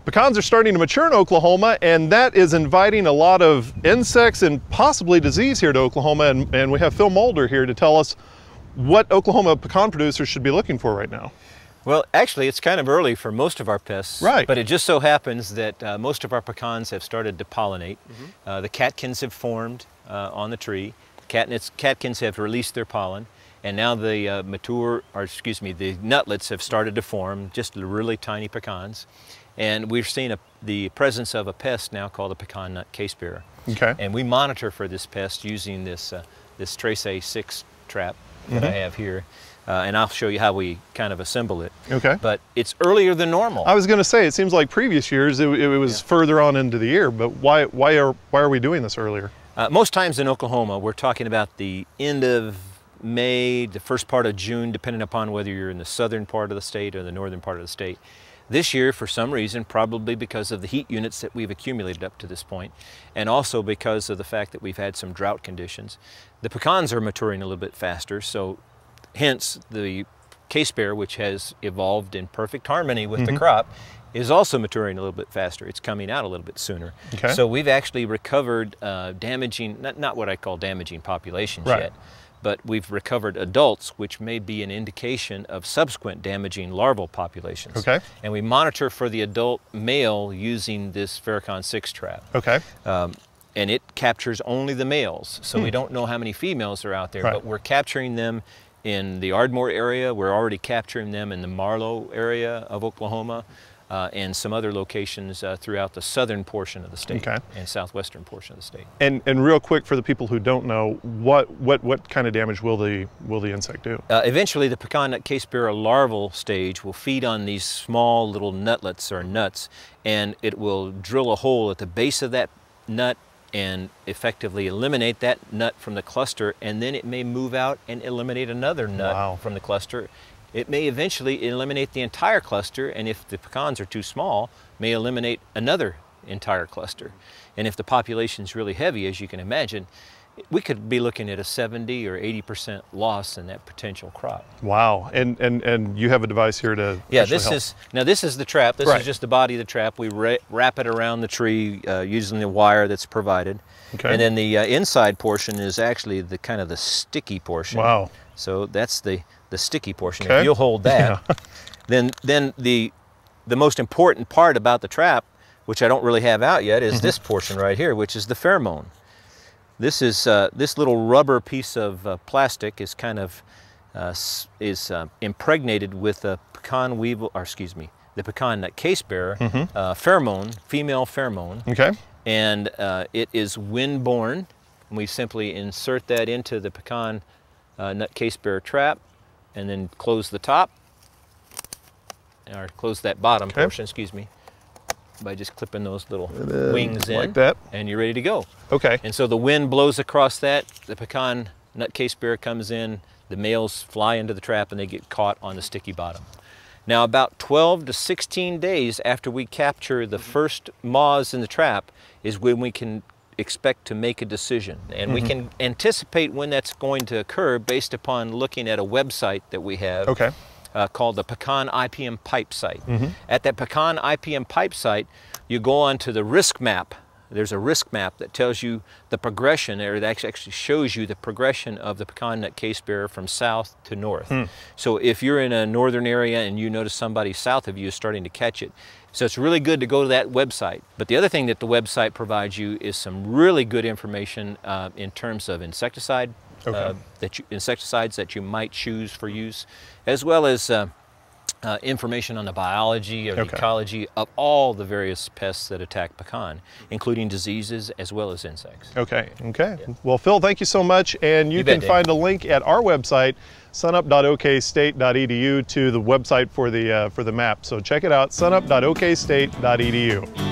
Pecans are starting to mature in Oklahoma, and that is inviting a lot of insects and possibly disease here to Oklahoma, and we have Phil Mulder here to tell us what Oklahoma pecan producers should be looking for right now. Well, actually, it's kind of early for most of our pests, right? But it just so happens that most of our pecans have started to pollinate. The catkins have formed on the tree. Catkins have released their pollen, and now the the nutlets have started to form, just really tiny pecans. And we've seen the presence of a pest now called the Pecan Nut Casebearer. Okay. And we monitor for this pest using this Trace A6 trap that I have here. And I'll show you how we kind of assemble it. Okay. But it's earlier than normal. I was going to say, it seems like previous years it was further on into the year, but why are we doing this earlier? Most times in Oklahoma, we're talking about the end of May, the first part of June, depending upon whether you're in the southern part of the state or the northern part of the state. This year, for some reason, probably because of the heat units that we've accumulated up to this point, and also because of the fact that we've had some drought conditions, the pecans are maturing a little bit faster, so hence the Casebearer, which has evolved in perfect harmony with the crop, is also maturing a little bit faster. It's coming out a little bit sooner. Okay. So we've actually recovered damaging, not what I call damaging populations yet, but we've recovered adults, which may be an indication of subsequent damaging larval populations. Okay. And we monitor for the adult male using this Farrakhan 6 trap. Okay. And it captures only the males, so we don't know how many females are out there, but we're capturing them in the Ardmore area. We're already capturing them in the Marlow area of Oklahoma, and some other locations throughout the southern portion of the state and southwestern portion of the state. And real quick, for the people who don't know, what kind of damage will the insect do? Eventually, the Pecan Nut Casebearer larval stage will feed on these small little nutlets or nuts, and it will drill a hole at the base of that nut and effectively eliminate that nut from the cluster, and then it may move out and eliminate another nut from the cluster. It may eventually eliminate the entire cluster, and if the pecans are too small, may eliminate another entire cluster. And if the population is really heavy, as you can imagine, we could be looking at a 70 or 80% loss in that potential crop. Wow, and you have a device here to this is the trap. This is just the body of the trap. We wrap it around the tree using the wire that's provided. Okay. And then the inside portion is actually the kind of the sticky portion. Wow. So that's the sticky portion. Okay. If you'll hold that, then the most important part about the trap, which I don't really have out yet, is this portion right here, which is the pheromone. This is this little rubber piece of plastic is kind of impregnated with the pecan the Pecan Nut Casebearer pheromone, female pheromone. Okay. And it is wind-borne. We simply insert that into the Pecan Nut Casebearer trap, and then close the top, or close that bottom portion, by just clipping those little wings in, like that, and you're ready to go. Okay. And so the wind blows across that, the Pecan Nut Casebearer comes in, the males fly into the trap, and they get caught on the sticky bottom. Now, about 12 to 16 days after we capture the first moths in the trap is when we can expect to make a decision. And we can anticipate when that's going to occur based upon looking at a website that we have called the Pecan IPM Pipe site. At that Pecan IPM Pipe site, you go on to the risk map. There's a risk map that tells you the progression, or it actually shows you the progression of the Pecan Nut Casebearer from south to north. So if you're in a northern area and you notice somebody south of you is starting to catch it, so it's really good to go to that website. But the other thing that the website provides you is some really good information in terms of insecticides that you might choose for use, as well as information on the biology or the ecology of all the various pests that attack pecan, including diseases as well as insects. Okay. Yeah. Well, Phil, thank you so much. And you can find a link at our website, sunup.okstate.edu, to the website for the map. So check it out, sunup.okstate.edu.